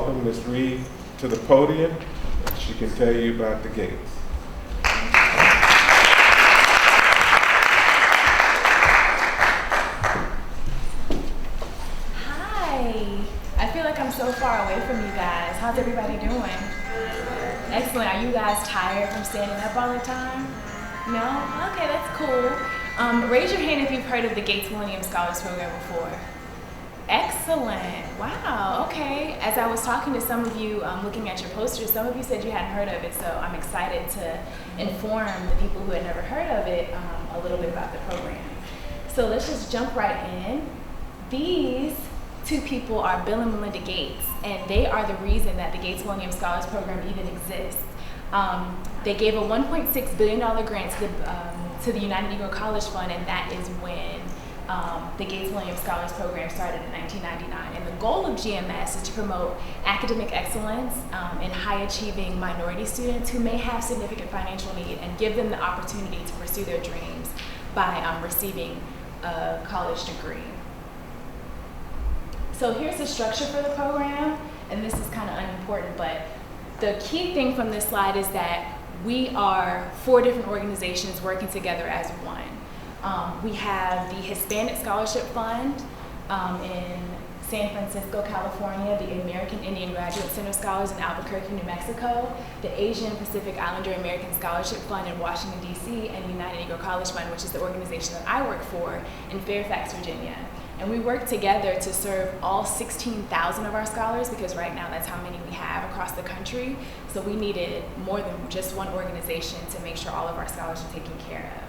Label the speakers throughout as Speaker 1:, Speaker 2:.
Speaker 1: welcome Ms. Reed to the podium. She can tell you about the Gates.
Speaker 2: Hi. I feel like I'm so far away from you guys. How's everybody doing? Excellent. Are you guys tired from standing up all the time? No? Okay, that's cool. Raise your hand if you've heard of the Gates Millennium Scholars Program before. Excellent. Wow. Okay. As I was talking to some of you, looking at your posters, some of you said you hadn't heard of it, so I'm excited to inform the people who had never heard of it a little bit about the program. So let's just jump right in. These two people are Bill and Melinda Gates, and they are the reason that the Gates Millennium Scholars Program even exists. They gave a $1.6 billion grant to the United Negro College Fund, and that is when the Gates Millennium Scholars Program started in 1999. And the goal of GMS is to promote academic excellence in high-achieving minority students who may have significant financial need and give them the opportunity to pursue their dreams by receiving a college degree. So here's the structure for the program, and this is kind of unimportant, but the key thing from this slide is that we are 4 different organizations working together as one. We have the Hispanic Scholarship Fund in San Francisco, California, the American Indian Graduate Center Scholars in Albuquerque, New Mexico, the Asian Pacific Islander American Scholarship Fund in Washington, D.C., and the United Negro College Fund, which is the organization that I work for in Fairfax, Virginia. And we work together to serve all 16,000 of our scholars, because right now that's how many we have across the country. So we needed more than just one organization to make sure all of our scholars are taken care of.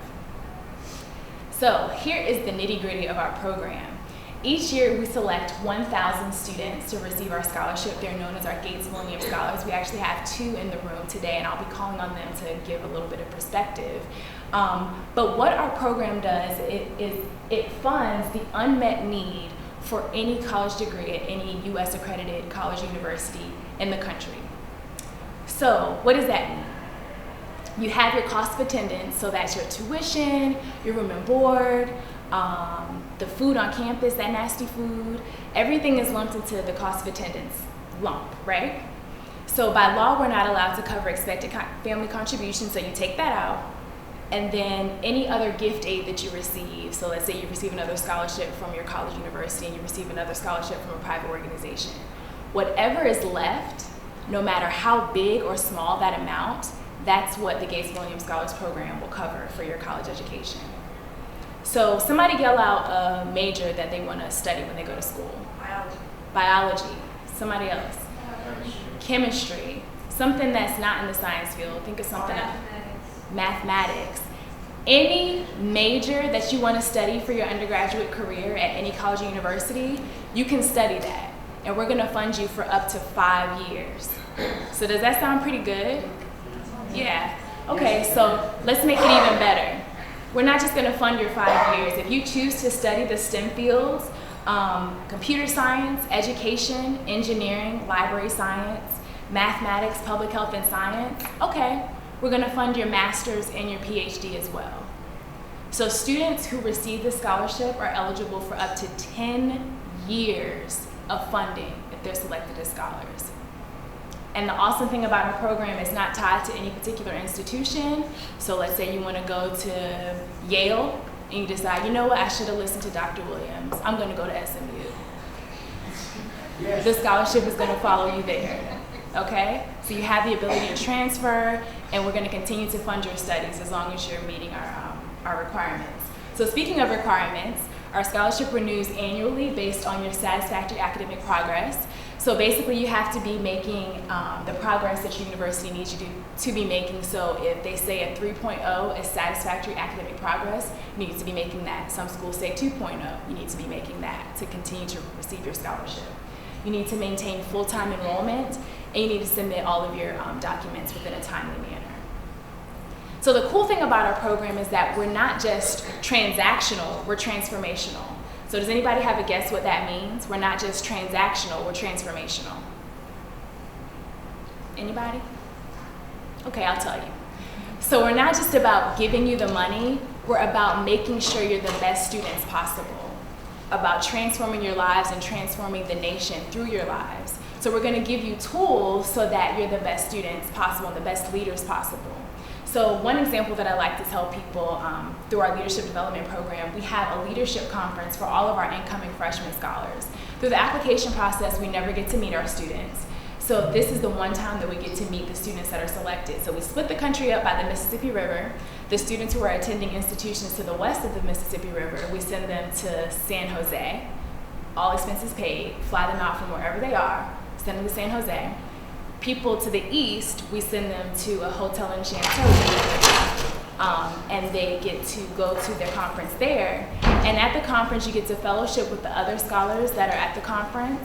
Speaker 2: So here is the nitty-gritty of our program. Each year we select 1,000 students to receive our scholarship. They're known as our Gates Millennium Scholars. We actually have 2 in the room today, and I'll be calling on them to give a little bit of perspective. But what our program does is it funds the unmet need for any college degree at any U.S. accredited college university in the country. So what does that mean? You have your cost of attendance, so that's your tuition, your room and board, the food on campus, that nasty food. Everything is lumped into the cost of attendance lump, right? So by law, we're not allowed to cover expected family contributions, so you take that out. And then any other gift aid that you receive, so let's say you receive another scholarship from your college university and you receive another scholarship from a private organization. Whatever is left, no matter how big or small that amount, that's what the Gates Millennium Scholars Program will cover for your college education. So somebody yell out a major that they want to study when they go to school. Biology. Somebody else. Chemistry. Something that's not in the science field. Think of something else. Mathematics. Any major that you want to study for your undergraduate career at any college or university, you can study that. And we're going to fund you for up to 5 years. So does that sound pretty good? Yeah. Okay, so let's make it even better. We're not just going to fund your 5 years. If you choose to study the STEM fields, computer science, education, engineering, library science, mathematics, public health, and science, okay, we're going to fund your master's and your PhD as well. So students who receive the scholarship are eligible for up to 10 years of funding if they're selected as scholars. And the awesome thing about our program is not tied to any particular institution. So let's say you want to go to Yale and you decide, you know what, I should have listened to Dr. Williams. I'm going to go to SMU. Yes. The scholarship is going to follow you there. Okay? So you have the ability to transfer, and we're going to continue to fund your studies as long as you're meeting our requirements. So speaking of requirements, our scholarship renews annually based on your satisfactory academic progress. So basically you have to be making the progress that your university needs you to be making. So if they say a 3.0 is satisfactory academic progress, you need to be making that. Some schools say 2.0, you need to be making that to continue to receive your scholarship. You need to maintain full-time enrollment, and you need to submit all of your documents within a timely manner. So the cool thing about our program is that we're not just transactional, we're transformational. So does anybody have a guess what that means? We're not just transactional, we're transformational. Anybody? Okay, I'll tell you. So we're not just about giving you the money, we're about making sure you're the best students possible, about transforming your lives and transforming the nation through your lives. So we're gonna give you tools so that you're the best students possible and the best leaders possible. So one example that I like to tell people through our leadership development program, we have a leadership conference for all of our incoming freshman scholars. Through the application process, we never get to meet our students. So this is the one time that we get to meet the students that are selected. So we split the country up by the Mississippi River. The students who are attending institutions to the west of the Mississippi River, we send them to San Jose, all expenses paid, fly them out from wherever they are, send them to San Jose. People to the east, we send them to a hotel in Chantilly, and they get to go to their conference there. And at the conference, you get to fellowship with the other scholars that are at the conference.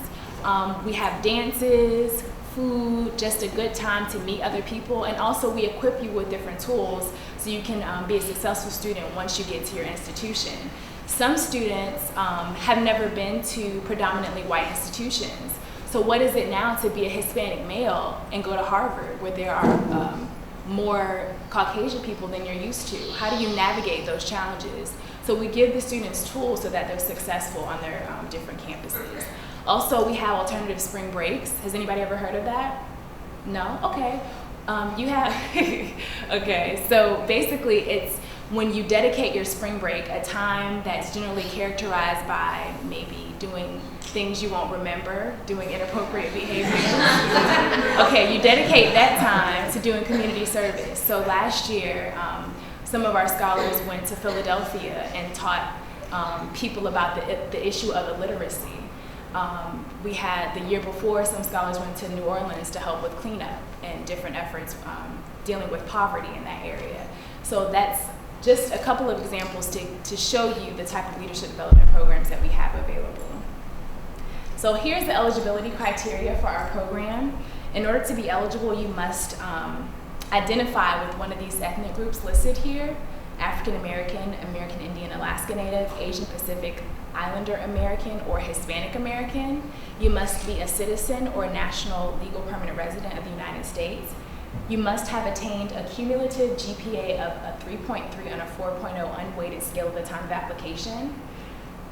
Speaker 2: We have dances, food, just a good time to meet other people, and also we equip you with different tools so you can be a successful student once you get to your institution. Some students have never been to predominantly white institutions. So what is it now to be a Hispanic male and go to Harvard where there are more Caucasian people than you're used to? How do you navigate those challenges? So we give the students tools so that they're successful on their different campuses. Also, we have alternative spring breaks. Has anybody ever heard of that? No? Okay. You have, okay, so basically it's when you dedicate your spring break, a time that's generally characterized by maybe doing things you won't remember, doing inappropriate behavior. Okay, you dedicate that time to doing community service. So last year, some of our scholars went to Philadelphia and taught people about the issue of illiteracy. We had the year before, some scholars went to New Orleans to help with cleanup and different efforts dealing with poverty in that area. So that's just a couple of examples to show you the type of leadership development programs that we have available. So here's the eligibility criteria for our program. In order to be eligible, you must identify with one of these ethnic groups listed here: African American, American Indian, Alaska Native, Asian Pacific Islander American, or Hispanic American. You must be a citizen or national legal permanent resident of the United States. You must have attained a cumulative GPA of a 3.3 on a 4.0 unweighted scale at the time of application.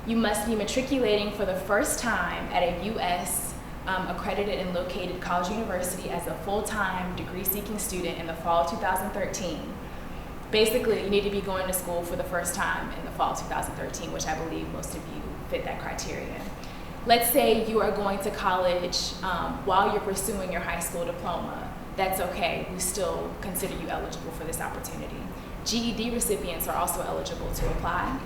Speaker 2: You must be matriculating for the first time at a U.S. Accredited and located college university as a full-time degree-seeking student in the fall of 2013. Basically, you need to be going to school for the first time in the fall of 2013, which I believe most of you fit that criteria. Let's say you are going to college while you're pursuing your high school diploma. That's okay, we still consider you eligible for this opportunity. GED recipients are also eligible to apply.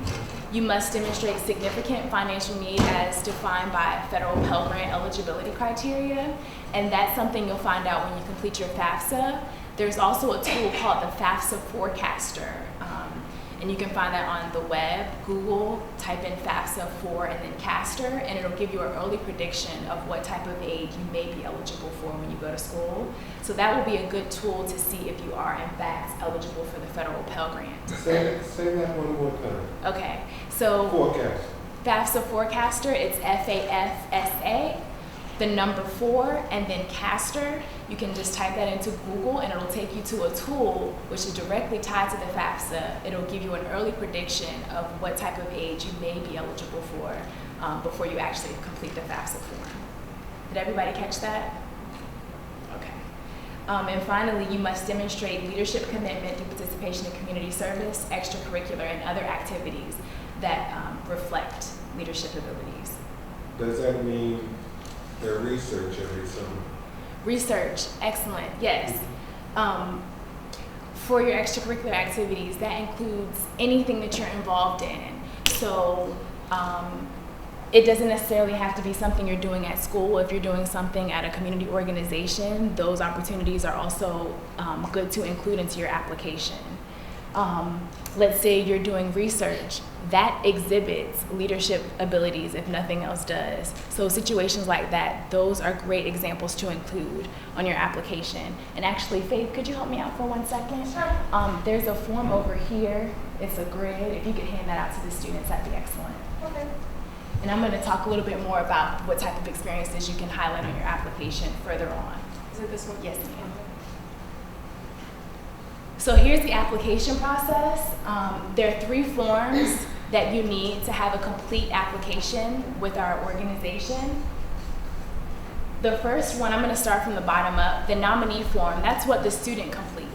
Speaker 2: You must demonstrate significant financial need as defined by federal Pell Grant eligibility criteria, and that's something you'll find out when you complete your FAFSA. There's also a tool called the FAFSA Forecaster, and you can find that on the web. Google, type in FAFSA 4 and then caster, and it'll give you an early prediction of what type of aid you may be eligible for when you go to school. So that will be a good tool to see if you are in fact eligible for the federal Pell Grant.
Speaker 1: Say that one more time.
Speaker 2: Okay, so
Speaker 1: Forecast.
Speaker 2: FAFSA Forecaster, it's FAFSA, the number 4, and then caster. You can just type that into Google and it'll take you to a tool which is directly tied to the FAFSA. It'll give you an early prediction of what type of aid you may be eligible for before you actually complete the FAFSA form. Did everybody catch that? Okay. And finally, you must demonstrate leadership commitment through participation in community service, extracurricular, and other activities that reflect leadership abilities.
Speaker 1: Does that mean their research every summer?
Speaker 2: Research, excellent, yes. For your extracurricular activities, that includes anything that you're involved in. So it doesn't necessarily have to be something you're doing at school. If you're doing something at a community organization, those opportunities are also good to include into your application. Let's say you're doing research. That exhibits leadership abilities if nothing else does. So situations like that, those are great examples to include on your application. And actually, Faith, could you help me out for 1 second?
Speaker 3: Sure.
Speaker 2: There's a form over here. It's a grid. If you could hand that out to the students, that'd be excellent.
Speaker 3: Okay.
Speaker 2: And I'm going to talk a little bit more about what type of experiences you can highlight on your application further on.
Speaker 3: Is it this one?
Speaker 2: Yes, ma'am. So here's the application process. There are 3 forms that you need to have a complete application with our organization. The first one, I'm going to start from the bottom up. The nominee form, that's what the student completes.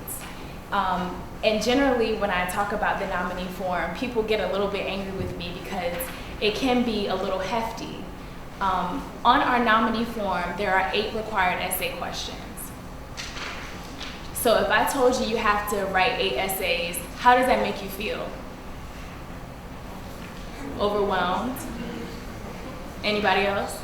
Speaker 2: And generally, when I talk about the nominee form, people get a little bit angry with me because it can be a little hefty. On our nominee form, there are 8 required essay questions. So if I told you you have to write 8 essays, how does that make you feel? Overwhelmed? Anybody else?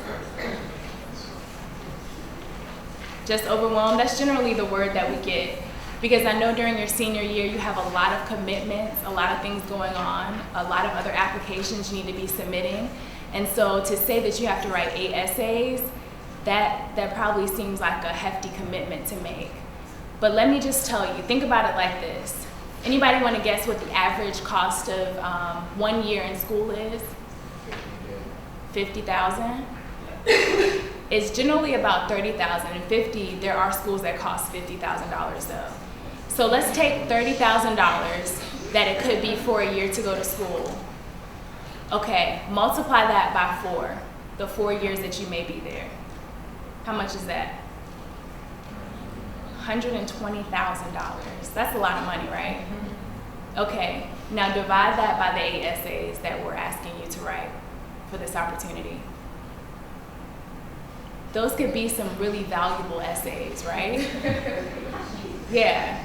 Speaker 2: Just overwhelmed? That's generally the word that we get. Because I know during your senior year, you have a lot of commitments, a lot of things going on, a lot of other applications you need to be submitting. And so to say that you have to write 8 essays, that probably seems like a hefty commitment to make. But let me just tell you, think about it like this. Anybody want to guess what the average cost of 1 year in school is? $50,000? It's generally about $30,000. And 50, there are schools that cost $50,000 though. So let's take $30,000 that it could be for a year to go to school. Okay, multiply that by 4, the 4 years that you may be there. How much is that? $120,000. That's a lot of money, right? Okay, now divide that by the 8 essays that we're asking you to write for this opportunity. Those could be some really valuable essays, right? Yeah.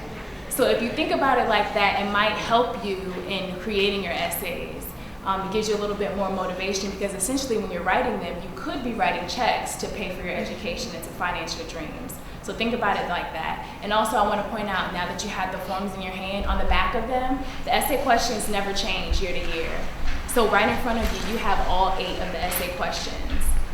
Speaker 2: So if you think about it like that, it might help you in creating your essays. It gives you a little bit more motivation because essentially when you're writing them, you could be writing checks to pay for your education and to finance your dreams. So think about it like that. And also I want to point out, now that you have the forms in your hand, on the back of them, the essay questions never change year to year. So right in front of you, you have all 8 of the essay questions.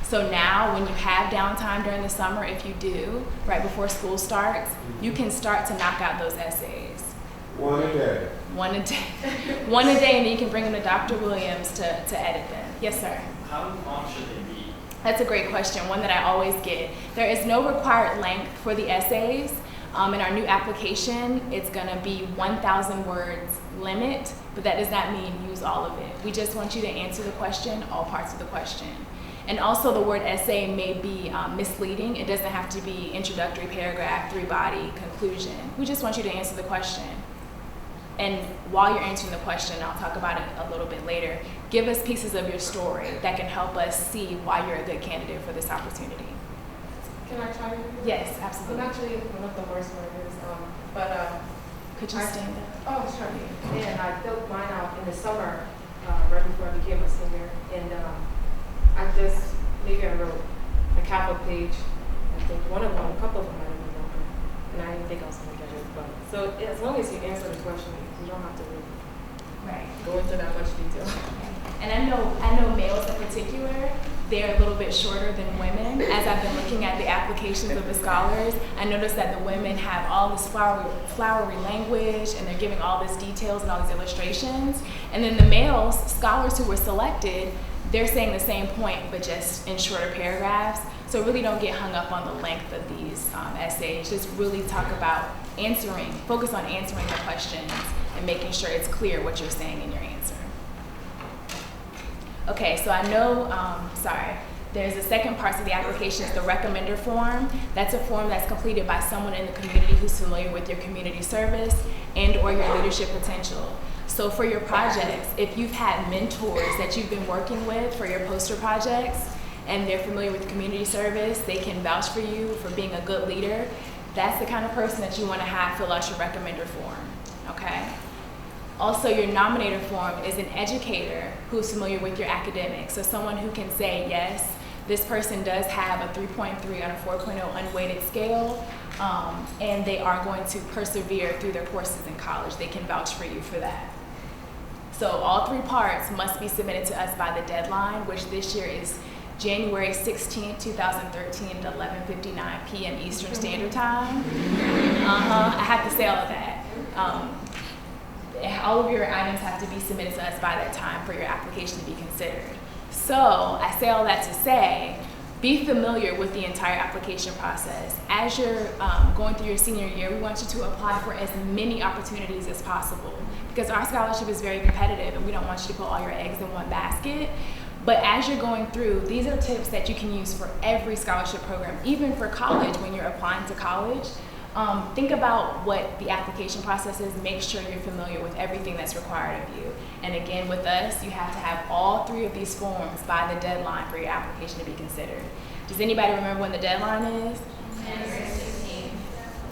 Speaker 2: So now when you have downtime during the summer, if you do, right before school starts, you can start to knock out those essays.
Speaker 1: One a day.
Speaker 2: One a day. One a day, and then you can bring them to Dr. Williams to edit them. Yes, sir?
Speaker 3: How long should they be?
Speaker 2: That's a great question, one that I always get. There is no required length for the essays. In our new application, it's going to be 1,000 words limit, but that does not mean use all of it. We just want you to answer the question, all parts of the question. And also the word essay may be misleading. It doesn't have to be introductory paragraph, 3-body, conclusion. We just want you to answer the question. And while you're answering the question, I'll talk about it a little bit later, give us pieces of your story that can help us see why you're a good candidate for this opportunity.
Speaker 4: Can I try to?
Speaker 2: Yes, absolutely.
Speaker 4: I'm actually one of the worst learners,
Speaker 2: Could you stand up?
Speaker 4: Oh, sure. And I filled mine out in the summer, right before I became a senior. And maybe I wrote a half a page. I think a couple of them I don't remember. And I didn't think I was going to get it. But so as long as you answer the question, you don't have to really go into that much detail.
Speaker 2: And I know males in particular, they're a little bit shorter than women. As I've been looking at the applications of the scholars, I noticed that the women have all this flowery language, and they're giving all these details and all these illustrations. And then the males, scholars who were selected, they're saying the same point, but just in shorter paragraphs. So really don't get hung up on the length of these essays. Just really talk about focus on answering the questions and making sure it's clear what you're saying in your answer. Okay, so I know, there's a second part of the application, it's the recommender form. That's a form that's completed by someone in the community who's familiar with your community service and or your leadership potential. So for your projects, if you've had mentors that you've been working with for your poster projects and they're familiar with community service, they can vouch for you for being a good leader, that's the kind of person that you want to have fill out your recommender form, okay? Also, your nominator form is an educator who's familiar with your academics. So someone who can say, yes, this person does have a 3.3 on a 4.0 unweighted scale, and they are going to persevere through their courses in college. They can vouch for you for that. So all 3 parts must be submitted to us by the deadline, which this year is January 16, 2013 at 11:59 p.m. Eastern Standard Time. I have to say all of that. All of your items have to be submitted to us by that time for your application to be considered. So I say all that to say, be familiar with the entire application process. As you're going through your senior year, we want you to apply for as many opportunities as possible because our scholarship is very competitive and we don't want you to put all your eggs in one basket. But as you're going through, these are tips that you can use for every scholarship program, even for college when you're applying to college. Think about what the application process is. Make sure you're familiar with everything that's required of you. And again, with us, you have to have all 3 of these forms by the deadline for your application to be considered. Does anybody remember when the deadline is?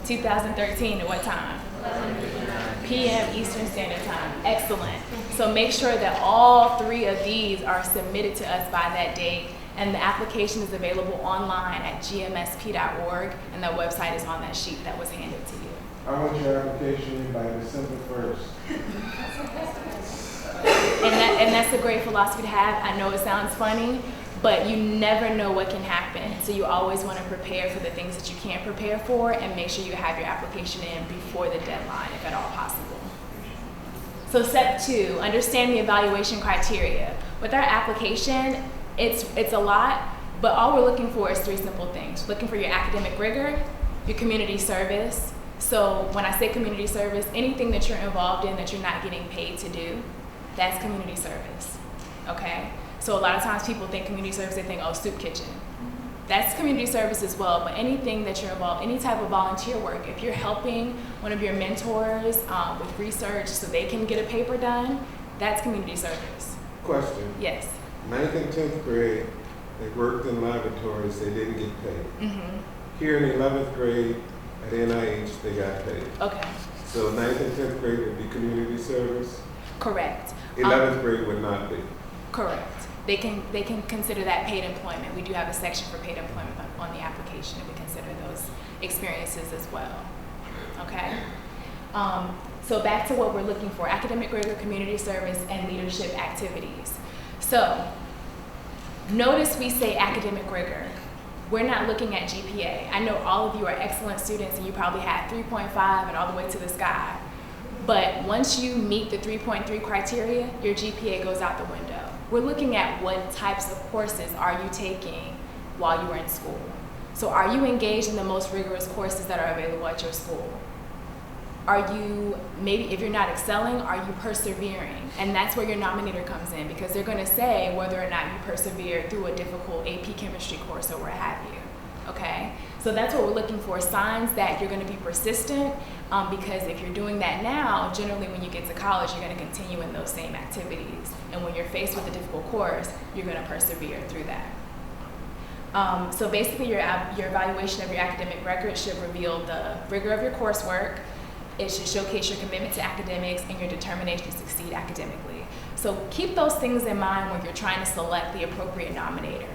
Speaker 2: 2013 at what time? 11 p.m. Eastern Standard Time. Excellent. So make sure that all 3 of these are submitted to us by that date, and the application is available online at gmsp.org, and that website is on that sheet that was handed to you.
Speaker 1: I want your application in by December 1st.
Speaker 2: And that's a great philosophy to have. I know it sounds funny, but you never know what can happen. So you always want to prepare for the things that you can't prepare for, and make sure you have your application in before the deadline, if at all possible. So step 2, understand the evaluation criteria. With our application, it's a lot, but all we're looking for is 3 simple things. Looking for your academic rigor, your community service. So when I say community service, anything that you're involved in that you're not getting paid to do, that's community service, okay? So a lot of times people think community service, they think, oh, soup kitchen. That's community service as well, but anything that you're involved, any type of volunteer work, if you're helping one of your mentors with research so they can get a paper done, that's community service.
Speaker 1: Question.
Speaker 2: Yes.
Speaker 1: 9th and 10th grade, they worked in laboratories, they didn't get paid.
Speaker 2: Mm-hmm.
Speaker 1: Here in 11th grade at NIH, they got paid.
Speaker 2: Okay.
Speaker 1: So 9th and 10th grade would be community service?
Speaker 2: Correct.
Speaker 1: 11th grade would not be?
Speaker 2: Correct. They can consider that paid employment. We do have a section for paid employment on the application, and we consider those experiences as well. Okay? So back to what we're looking for: academic rigor, community service, and leadership activities. So notice we say academic rigor. We're not looking at GPA. I know all of you are excellent students, and you probably had 3.5 and all the way to the sky. But once you meet the 3.3 criteria, your GPA goes out the window. We're looking at what types of courses are you taking while you are in school. So are you engaged in the most rigorous courses that are available at your school? Are you, maybe if you're not excelling, are you persevering? And that's where your nominator comes in, because they're going to say whether or not you persevered through a difficult AP chemistry course or what have you. Okay? So that's what we're looking for, signs that you're going to be persistent, because if you're doing that now, generally when you get to college, you're going to continue in those same activities. And when you're faced with a difficult course, you're going to persevere through that. So basically your evaluation of your academic record should reveal the rigor of your coursework. It should showcase your commitment to academics and your determination to succeed academically. So keep those things in mind when you're trying to select the appropriate nominator.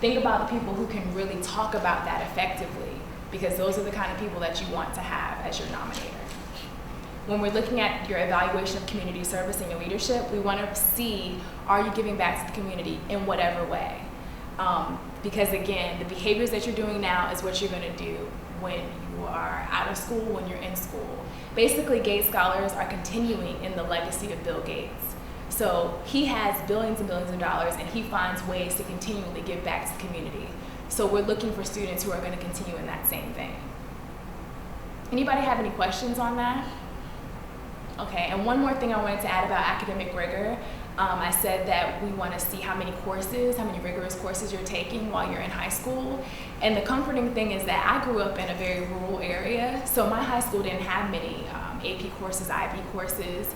Speaker 2: Think about the people who can really talk about that effectively, because those are the kind of people that you want to have as your nominator. When we're looking at your evaluation of community service and your leadership, we want to see, are you giving back to the community in whatever way? Because again, the behaviors that you're doing now is what you're going to do when you are out of school, when you're in school. Basically, Gates Scholars are continuing in the legacy of Bill Gates. So he has billions and billions of dollars, and he finds ways to continually give back to the community. So we're looking for students who are going to continue in that same vein. Anybody have any questions on that? Okay, and one more thing I wanted to add about academic rigor. I said that we want to see how many rigorous courses you're taking while you're in high school. And the comforting thing is that I grew up in a very rural area, so my high school didn't have many AP courses, IB courses.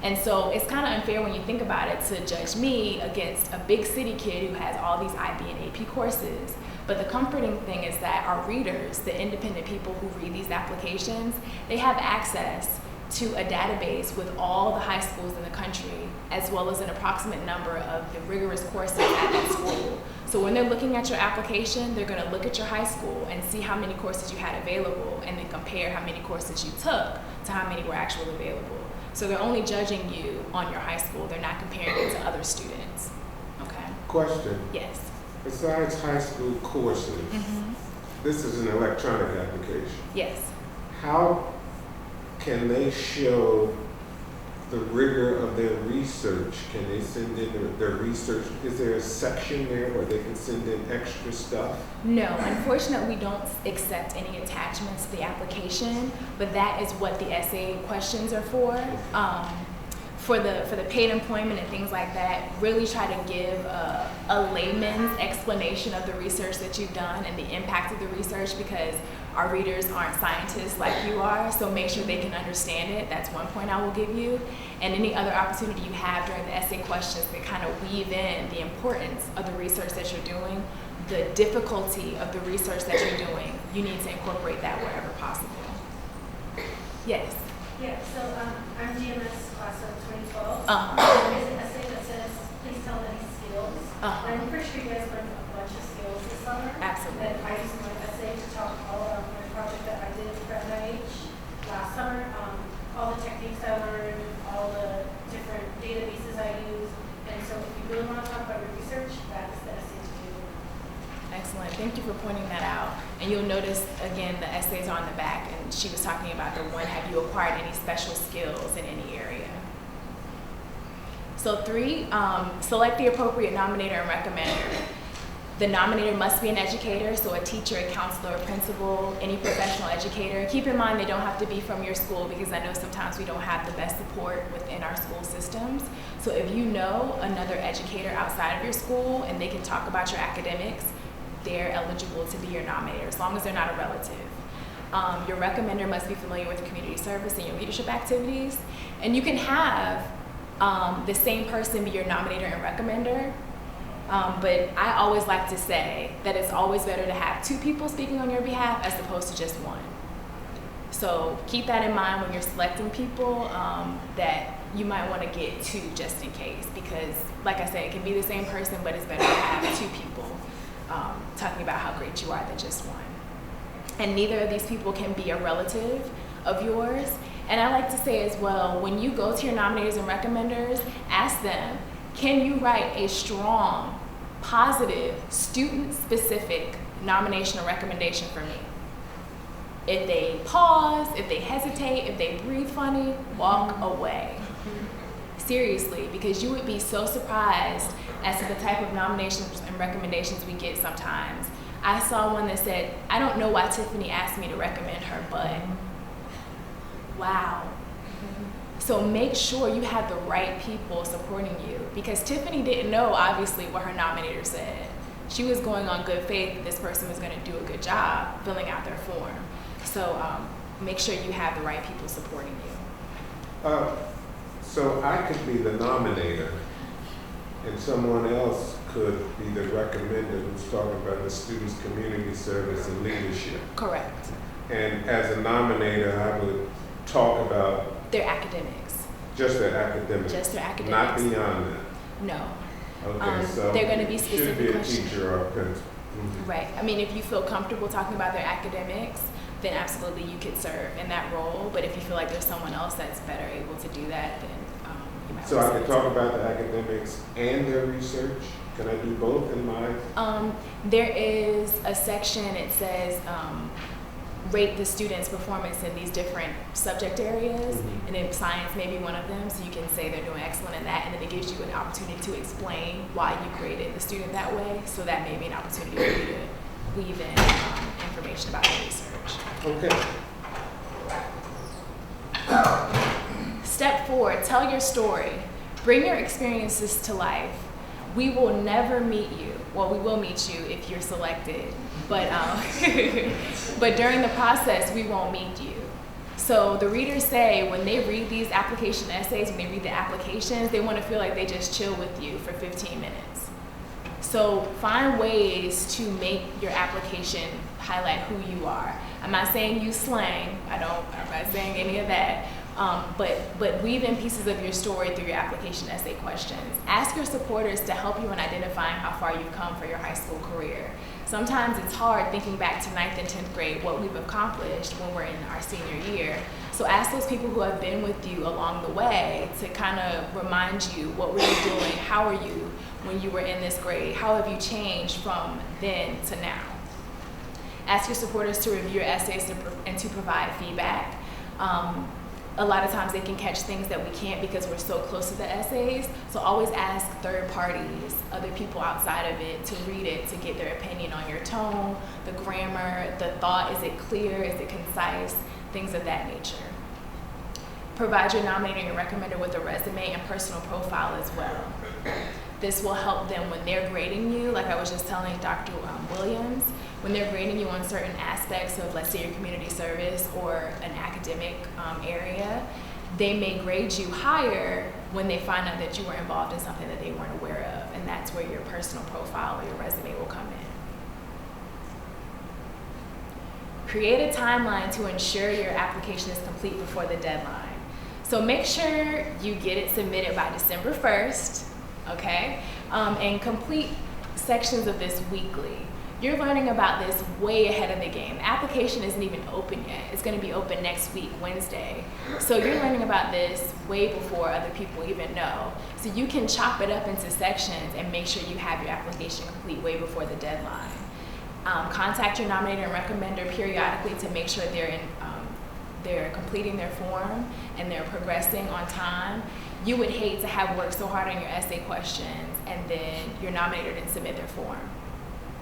Speaker 2: And so it's kind of unfair when you think about it to judge me against a big city kid who has all these IB and AP courses. But the comforting thing is that our readers, the independent people who read these applications, they have access to a database with all the high schools in the country, as well as an approximate number of the rigorous courses at that school. So when they're looking at your application, they're going to look at your high school and see how many courses you had available, and then compare how many courses you took to how many were actually available. So they're only judging you on your high school. They're not comparing it to other students. Okay?
Speaker 1: Question.
Speaker 2: Yes.
Speaker 1: Besides high school courses, this is an electronic application.
Speaker 2: Yes.
Speaker 1: How can they show the rigor of their research? Can they send in their research? Is there a section there where they can send in extra stuff?
Speaker 2: No, unfortunately, we don't accept any attachments to the application, but that is what the essay questions are for. for the paid employment and things like that, really try to give a layman's explanation of the research that you've done and the impact of the research, because our readers aren't scientists like you are, so make sure they can understand it. That's one point I will give you. And any other opportunity you have during the essay questions that kind of weave in the importance of the research that you're doing, the difficulty of the research that you're doing, you need to incorporate that wherever possible. Yes?
Speaker 5: Yeah, so I'm GMS class of 2012.
Speaker 2: Uh-huh.
Speaker 5: There is an essay that says, please tell any skills.
Speaker 2: Uh-huh.
Speaker 5: And I'm pretty sure you guys learned a bunch of skills this summer.
Speaker 2: Absolutely.
Speaker 5: And I used my essay to talk all about my project that I did for NIH last summer. All the techniques I learned, all the different databases I used. And so if you really want to talk about your research, that is the essay to do.
Speaker 2: Excellent. Thank you for pointing that out. And you'll notice, again, the essays are on the back, and she was talking about the one, have you acquired any special skills in any area? So 3, select the appropriate nominator and recommender. The nominator must be an educator, so a teacher, a counselor, a principal, any professional educator. Keep in mind they don't have to be from your school, because I know sometimes we don't have the best support within our school systems. So if you know another educator outside of your school and they can talk about your academics, they're eligible to be your nominator, as long as they're not a relative. Your recommender must be familiar with community service and your leadership activities. And you can have the same person be your nominator and recommender. But I always like to say that it's always better to have 2 people speaking on your behalf as opposed to just 1. So keep that in mind when you're selecting people, that you might want to get 2 just in case, because like I said, it can be the same person, but it's better to have 2 people talking about how great you are than just 1. And neither of these people can be a relative of yours. And I like to say as well, when you go to your nominators and recommenders, ask them, can you write a strong, positive, student-specific nomination or recommendation for me? If they pause, if they hesitate, if they breathe funny, walk away. Seriously, because you would be so surprised as to the type of nominations and recommendations we get sometimes. I saw one that said, I don't know why Tiffany asked me to recommend her, but wow. So make sure you have the right people supporting you, because Tiffany didn't know, obviously, what her nominator said. She was going on good faith that this person was going to do a good job filling out their form. So make sure you have the right people supporting you.
Speaker 1: So I could be the nominator, and someone else could be the recommender who's talking about the student's community service and leadership.
Speaker 2: Correct.
Speaker 1: And as a nominator, I would talk about
Speaker 2: Their academics.
Speaker 1: just their academics.
Speaker 2: Just their academics.
Speaker 1: Not beyond that.
Speaker 2: No.
Speaker 1: Okay, so
Speaker 2: they're going to be specific
Speaker 1: should be a
Speaker 2: questions.
Speaker 1: teacher or a principal.
Speaker 2: Right. I mean, if you feel comfortable talking about their academics, then absolutely you could serve in that role. But if you feel like there's someone else that's better able to do that, then you might.
Speaker 1: So I can talk about the academics and their research. Can I do both in my?
Speaker 2: There is a section. It says rate the students' performance in these different subject areas, and then science may be one of them. So you can say they're doing excellent in that, and then it gives you an opportunity to explain why you graded the student that way. So that may be an opportunity for you to weave in information about the research.
Speaker 1: Okay.
Speaker 2: Step 4, tell your story. Bring your experiences to life. We will never meet you. Well, we will meet you if you're selected, but but during the process, we won't meet you. So the readers say when they read these application essays, when they read the applications, they want to feel like they just chill with you for 15 minutes. So find ways to make your application highlight who you are. I'm not saying use slang. I'm not saying any of that. But weave in pieces of your story through your application essay questions. Ask your supporters to help you in identifying how far you've come for your high school career. Sometimes it's hard thinking back to 9th and 10th grade what we've accomplished when we're in our senior year. So ask those people who have been with you along the way to kind of remind you, what were you doing? How are you when you were in this grade? How have you changed from then to now? Ask your supporters to review your essays and to provide feedback. A lot of times they can catch things that we can't because we're so close to the essays. So always ask third parties, other people outside of it, to read it, to get their opinion on your tone, the grammar, the thought. Is it clear? Is it concise? Things of that nature. Provide your nominator and your recommender with a resume and personal profile as well. This will help them when they're grading you, like I was just telling Dr. Williams, when they're grading you on certain aspects of, let's say, your community service or an academic area, they may grade you higher when they find out that you were involved in something that they weren't aware of, and that's where your personal profile or your resume will come in. Create a timeline to ensure your application is complete before the deadline. So make sure you get it submitted by December 1st, okay? And complete sections of this weekly. You're learning about this way ahead of the game. The application isn't even open yet. It's gonna be open next week, Wednesday. So you're learning about this way before other people even know. So you can chop it up into sections and make sure you have your application complete way before the deadline. Contact your nominator and recommender periodically to make sure they're completing their form and they're progressing on time. You would hate to have worked so hard on your essay questions and then your nominator didn't submit their form.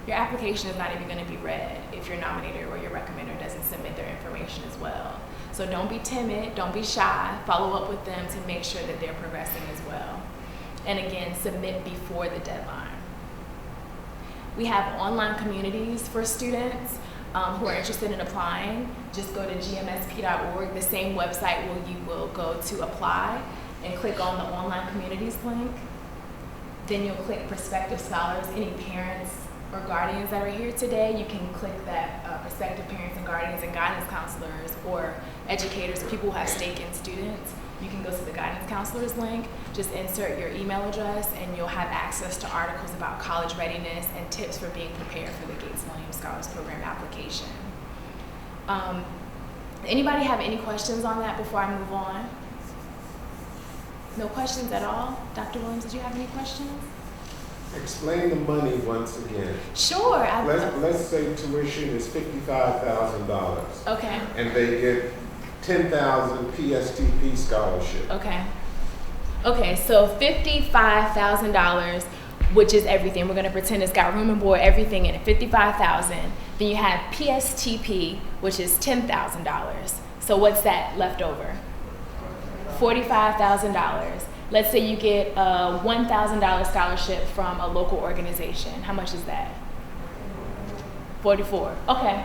Speaker 2: Your application is not even going to be read if your nominator or your recommender doesn't submit their information as well. So don't be timid, don't be shy, follow up with them to make sure that they're progressing as well. And again, submit before the deadline. We have online communities for students who are interested in applying. Just go to gmsp.org, the same website where you will go to apply, and click on the online communities link. Then you'll click prospective scholars. Any parents or guardians that are here today, you can click that prospective parents and guardians and guidance counselors or educators, people who have stake in students. You can go to the guidance counselors link, just insert your email address, and you'll have access to articles about college readiness and tips for being prepared for the Gates-Williams Scholars Program application. Anybody have any questions on that before I move on? No questions at all? Dr. Williams, did you have any questions?
Speaker 1: Explain the money once again.
Speaker 2: Sure.
Speaker 1: Let's say tuition is $55,000.
Speaker 2: Okay.
Speaker 1: And they get 10,000 PSTP scholarship.
Speaker 2: Okay. Okay, so $55,000, which is everything. We're gonna pretend it's got room and board, everything in it, $55,000. Then you have PSTP, which is $10,000. So what's that left over? $45,000. Let's say you get a $1,000 scholarship from a local organization. How much is that? 44. Okay.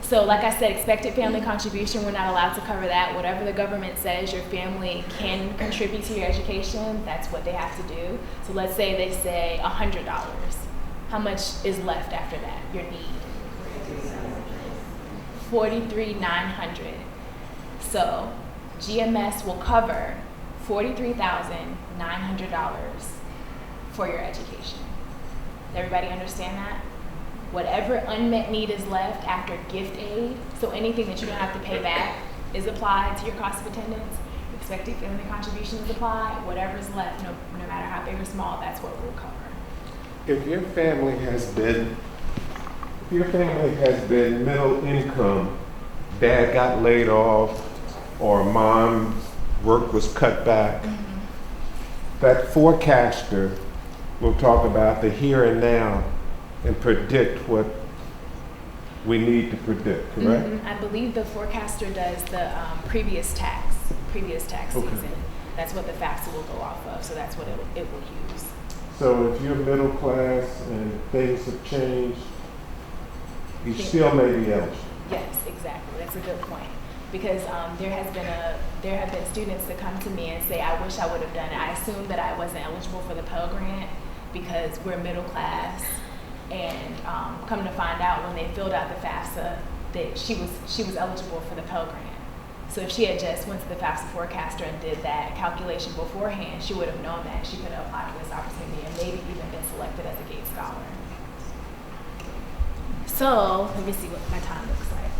Speaker 2: So like I said, expected family contribution, we're not allowed to cover that. Whatever the government says your family can contribute to your education, that's what they have to do. So let's say they say $100. How much is left after that, your need? $43,900. So GMS will cover $43,900 for your education. Does everybody understand that? Whatever unmet need is left after gift aid, so anything that you don't have to pay back is applied to your cost of attendance. Expected family contribution is applied. Whatever is left, no matter how big or small, that's what we'll cover.
Speaker 1: If your family has been middle income, dad got laid off, or mom's work was cut back, that forecaster will talk about the here and now and predict what we need to predict, correct?
Speaker 2: I believe the forecaster does the previous tax season. That's what the FAFSA will go off of, so that's what it will use.
Speaker 1: So if you're middle class and things have changed, you still may be eligible.
Speaker 2: Yes, exactly. That's a good point. Because there have been students that come to me and say, I wish I would have done it. I assumed that I wasn't eligible for the Pell Grant because we're middle class. And come to find out when they filled out the FAFSA that she was eligible for the Pell Grant. So if she had just went to the FAFSA forecaster and did that calculation beforehand, she would have known that she could have applied for this opportunity and maybe even been selected as a Gates Scholar. So let me see what my time looks like.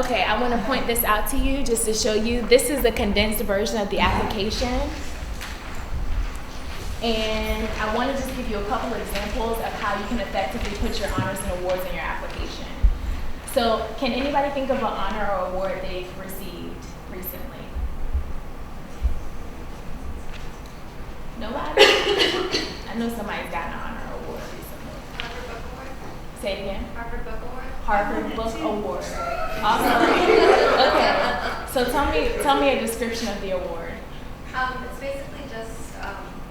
Speaker 2: Okay, I want to point this out to you just to show you. This is a condensed version of the application. And I want to just give you a couple of examples of how you can effectively put your honors and awards in your application. So can anybody think of an honor or award they've received recently? Nobody? I know somebody's gotten an honor or award recently.
Speaker 6: Harvard Book Award.
Speaker 2: Say it again.
Speaker 6: Harvard Book Award.
Speaker 2: Harvard Book Award. Awesome. Okay. So tell me a description of the award.
Speaker 6: It's basically just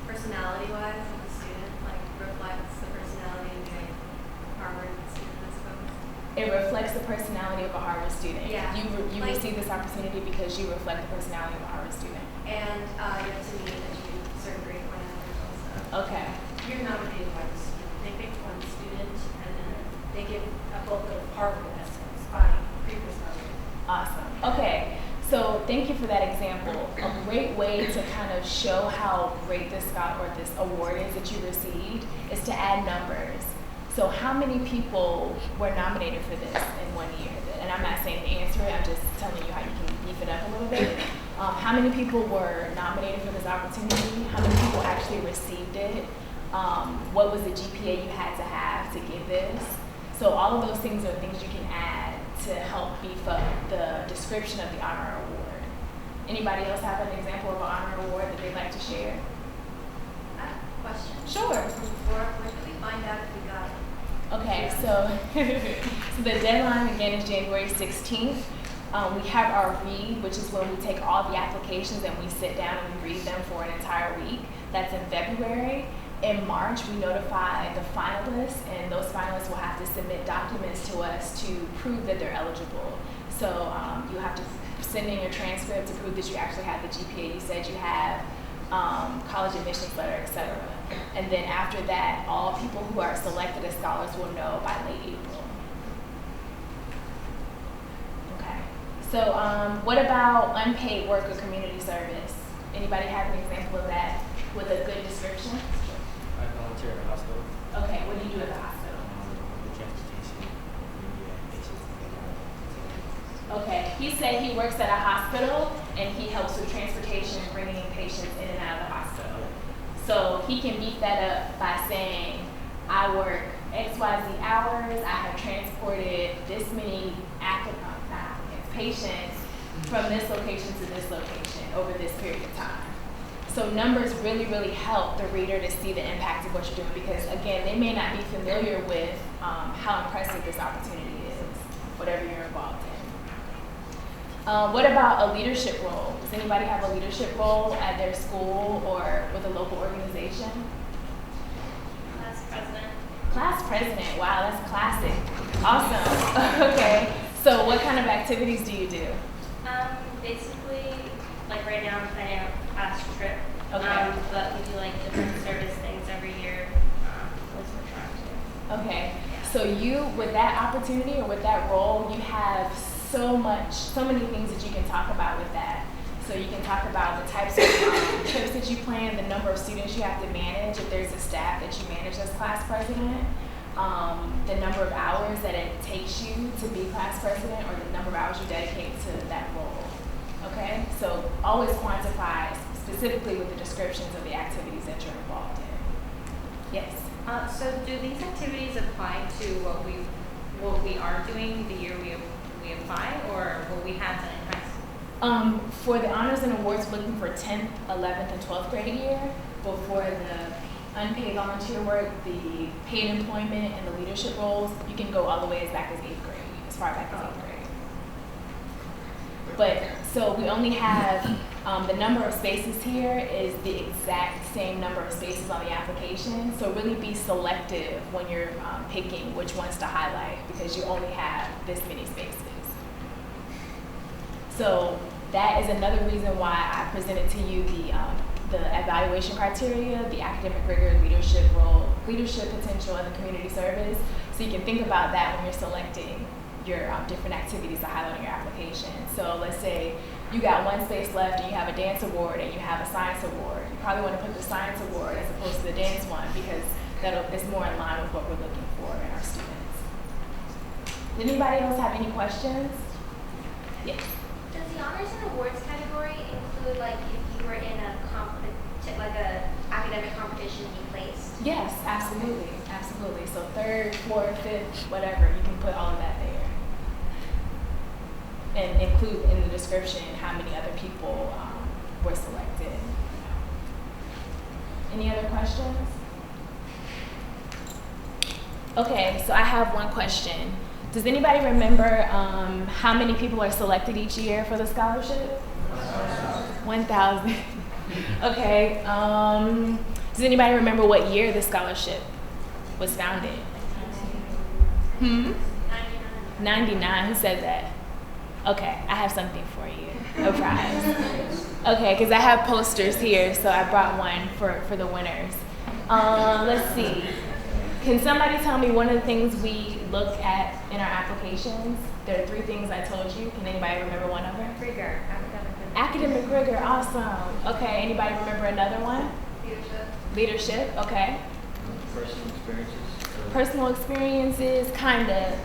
Speaker 6: personality-wise of the student, like reflects the personality of a Harvard student, I suppose.
Speaker 2: It reflects the personality of a Harvard student.
Speaker 6: Yeah.
Speaker 2: You
Speaker 6: Like-
Speaker 2: received this opportunity because you reflect the personality of a Harvard student.
Speaker 6: And you have to meet and achieve certain grade point average also.
Speaker 2: Okay.
Speaker 5: You're nominated by the student. They pick one student and then they give a book of Harvard essays by previous Harvard.
Speaker 2: Awesome. Okay. So thank you for that example. A great way to kind of show how great this this award is that you received is to add numbers. So how many people were nominated for this in 1 year? And I'm not saying to answer it, I'm just telling you how you can beef it up a little bit. How many people were nominated for this opportunity? How many people actually received it? What was the GPA you had to get this? So all of those things are things you can add to help beef up the description of the honor award. Anybody else have an example of an honor award that they'd like to share?
Speaker 6: I have a question.
Speaker 2: Sure.
Speaker 6: Before, when did we find out if we got it?
Speaker 2: Okay, so, so the deadline again is January 16th. We have our read, which is when we take all the applications and we sit down and we read them for an entire week. That's in February. In March, we notify the finalists, and those finalists will have to submit documents to us to prove that they're eligible. So you have to send in your transcript to prove that you actually have the GPA you said you have, college admissions letter, etc. And then after that, all people who are selected as scholars will know by late April. Okay. So what about unpaid work or community service? Anybody have an example of that with a good description?
Speaker 3: I volunteer at a hospital.
Speaker 2: Okay, what do you do at the hospital?
Speaker 3: The transportation, patients,
Speaker 2: Okay, he said he works at a hospital and he helps with transportation, bringing patients in and out of the hospital. So he can beef that up by saying, I work XYZ hours, I have transported this many patients from this location to this location over this period of time. So numbers really, really help the reader to see the impact of what you're doing because, again, they may not be familiar with how impressive this opportunity is, whatever you're involved in. What about a leadership role? Does anybody have a leadership role at their school or with a local organization?
Speaker 6: Class president.
Speaker 2: Class president, wow, that's classic. Awesome. Okay, so what kind of activities do you do?
Speaker 6: Basically, like right now I'm planning a class trip.
Speaker 2: Okay.
Speaker 6: But we do like different service things every year. What's we're trying to.
Speaker 2: Okay, so you, with that opportunity or with that role, you have so many things that you can talk about with that. So you can talk about the types of trips that you plan, the number of students you have to manage, if there's a staff that you manage as class president, the number of hours that it takes you to be class president, or the number of hours you dedicate to that role. Okay, so always quantify specifically with the descriptions of the activities that you're involved in. Yes?
Speaker 6: So do these activities apply to what we are doing the year we apply, or what we have done in high school?
Speaker 2: For the honors and awards, we're looking for 10th, 11th, and 12th grade year. But for the unpaid volunteer work, the paid employment, and the leadership roles, you can go all the way as back as 8th grade, as far back as 8th grade. But so we only have the number of spaces here is the exact same number of spaces on the application. So really be selective when you're picking which ones to highlight because you only have this many spaces. So that is another reason why I presented to you the evaluation criteria, the academic rigor, leadership role, leadership potential, and the community service. So you can think about that when you're selecting your different activities to highlight on your application. So let's say you got one space left and you have a dance award and you have a science award. You probably want to put the science award as opposed to the dance one because it's more in line with what we're looking for in our students. Did anybody else have any questions? Yes.
Speaker 7: Does the honors and awards category include like if you were in a academic competition and you placed?
Speaker 2: Yes, absolutely, absolutely. So 3rd, 4th, 5th, whatever, you can put all of that there. And include in the description how many other people were selected. Any other questions? Okay, so I have one question. Does anybody remember how many people are selected each year for the scholarship? 1,000. Okay. Does anybody remember what year the scholarship was founded? 99. Who said that? Okay, I have something for you. A prize. Okay, because I have posters here, so I brought one for the winners. Let's see. Can somebody tell me one of the things we look at in our applications? There are 3 things I told you. Can anybody remember one of them?
Speaker 6: Rigor,
Speaker 2: Academic rigor, awesome. Okay, anybody remember another one? Leadership, okay.
Speaker 3: Personal experiences.
Speaker 2: Personal experiences, kind of.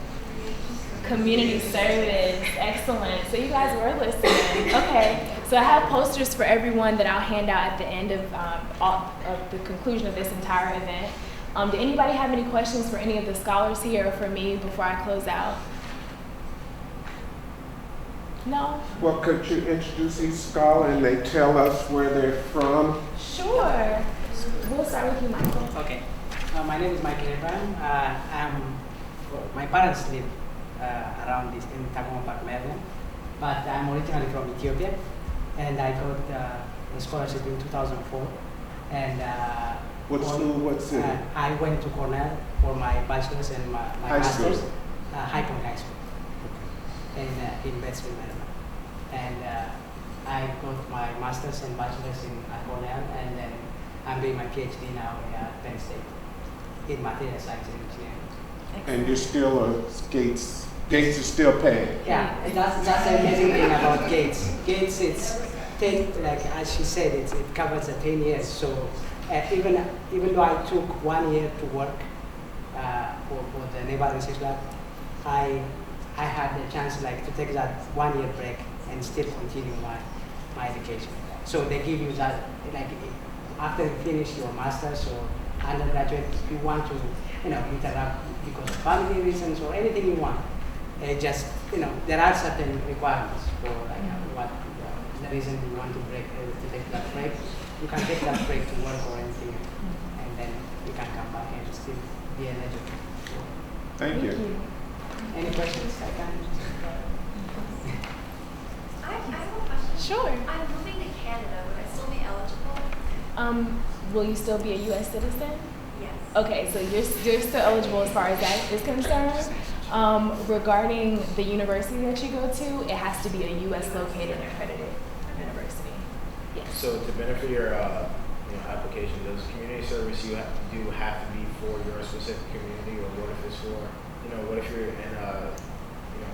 Speaker 2: Community service, excellent. So you guys were listening. Okay, so I have posters for everyone that I'll hand out at the end of the conclusion of this entire event. Do anybody have any questions for any of the scholars here or for me before I close out? No?
Speaker 1: Well, could you introduce each scholar and they tell us where they're from?
Speaker 2: Sure. We'll start with you, Michael.
Speaker 8: Okay. My name is Michael Abraham. My parents live around this in Tacoma Park, Maryland, but I'm originally from Ethiopia, and I got a scholarship in 2004. And
Speaker 1: What school, what city?
Speaker 8: I went to Cornell for my bachelor's and my
Speaker 1: High
Speaker 8: master's.
Speaker 1: school?
Speaker 8: High Point High School in Westfield, Maryland. And I got my master's and bachelor's in Cornell, and then I'm doing my PhD now at Penn State in material science and engineering.
Speaker 1: And you're still a Gates is still paying?
Speaker 8: Yeah, and that's the amazing thing about Gates. Gates, like as she said, it covers 10 years. So even though I took 1 year to work for the Naval Research Lab, I had the chance to take that 1 year break and still continue my education. So they give you that, after you finish your master's or undergraduate, if you want to, interrupt because of family reasons or anything you want, there are certain requirements for what the reason you want to take that break. You can take that break to work or anything, and then you can come back and still be eligible.
Speaker 1: Thank you.
Speaker 8: Any questions?
Speaker 7: I have a question.
Speaker 2: Sure.
Speaker 7: I'm moving to Canada. Would I still be eligible?
Speaker 2: Will you still be a U.S. citizen?
Speaker 7: Yes.
Speaker 2: Okay, so you're still eligible as far as that is concerned. Regarding the university that you go to, it has to be a U.S. located and accredited university. Yes.
Speaker 9: So to benefit your application, does community service do have to be for your specific community, or what if it's for, what if you're in a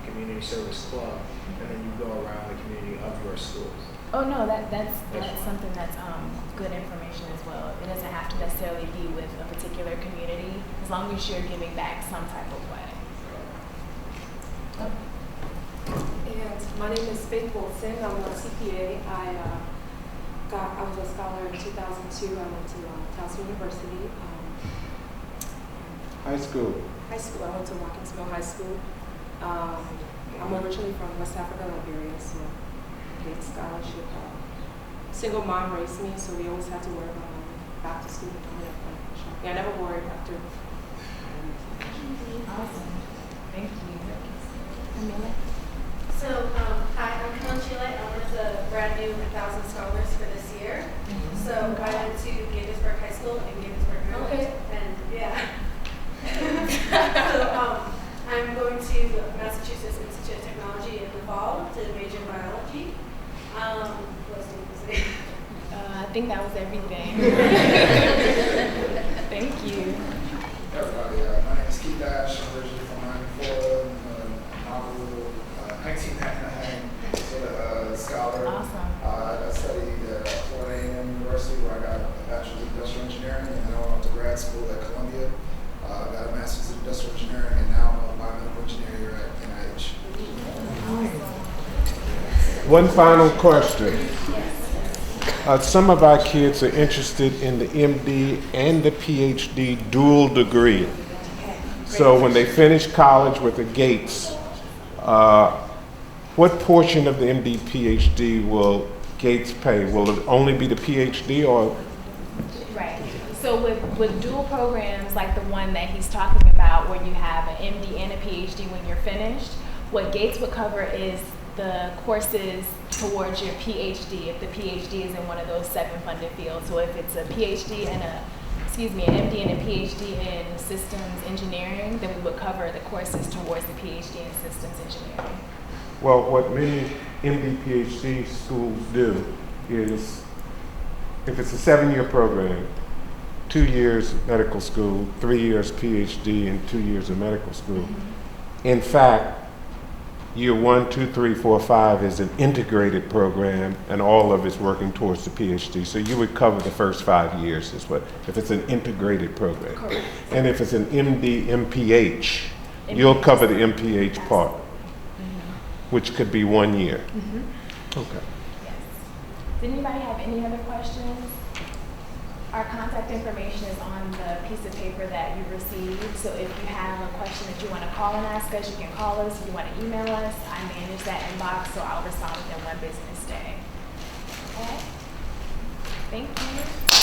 Speaker 9: community service club and then you go around the community of your schools?
Speaker 2: Oh no, that's something that's good information as well. It doesn't have to necessarily be with a particular community, as long as you're giving back some type of way.
Speaker 4: And my name is Faith Wilson. I'm a CPA. I was a scholar in 2002. I went to Towson University.
Speaker 1: High school.
Speaker 4: I went to Watkinsville High School. I'm originally from West Africa, Liberia, so I get a scholarship. Single mom raised me, so we always had to worry about back to school. Yeah, I never worried after.
Speaker 2: Awesome. Thank you. Camila?
Speaker 5: So, hi, I'm Camille Chile. I'm one of the brand new 1,000 scholars for this year. So I went to Gaithersburg High School in Gaithersburg, Maryland.
Speaker 2: Okay.
Speaker 5: And yeah. So I'm going to Massachusetts Institute of Technology in the fall to major in biology. What else did you say?
Speaker 2: I think that was everything. Thank you.
Speaker 10: Everybody, my name is Keith Dash. I'm originally from Miami, Florida. Novel, 1999, scholar.
Speaker 2: Awesome.
Speaker 10: I studied at Florida A&M University, where I got a bachelor's in industrial engineering, and then I went to grad school at Columbia. Got a master's in industrial engineering, and now I'm a biomedical engineer here at NIH.
Speaker 1: One final question. Some of our kids are interested in the MD and the PhD dual degree. So when they finish college with the Gates, what portion of the MD PhD will Gates pay? Will it only be the PhD or?
Speaker 2: Right. So with with dual programs like the one that he's talking about where you have an MD and a PhD when you're finished, what Gates would cover is the courses towards your PhD if the PhD is in one of those 7 funded fields. So if it's a PhD and an MD and a PhD in systems engineering, then we would cover the courses towards the PhD in systems engineering.
Speaker 1: Well, what many MD PhD schools do is, if it's a 7-year program, 2 years medical school, 3 years PhD, and 2 years of medical school. In fact, year 1, 2, 3, 4, 5 is an integrated program, and all of it's working towards the PhD. So you would cover the first 5 years, if it's an integrated program.
Speaker 2: Correct.
Speaker 1: And if it's an MD, MPH, you'll cover the MPH part, which could be 1 year. Okay.
Speaker 2: Yes. Does anybody have any other questions? Our contact information is on the piece of paper that you received. So if you have a question that you want to call and ask us, you can call us. If you want to email us, I manage that inbox, so I'll respond within 1 business day. Okay? Thank you.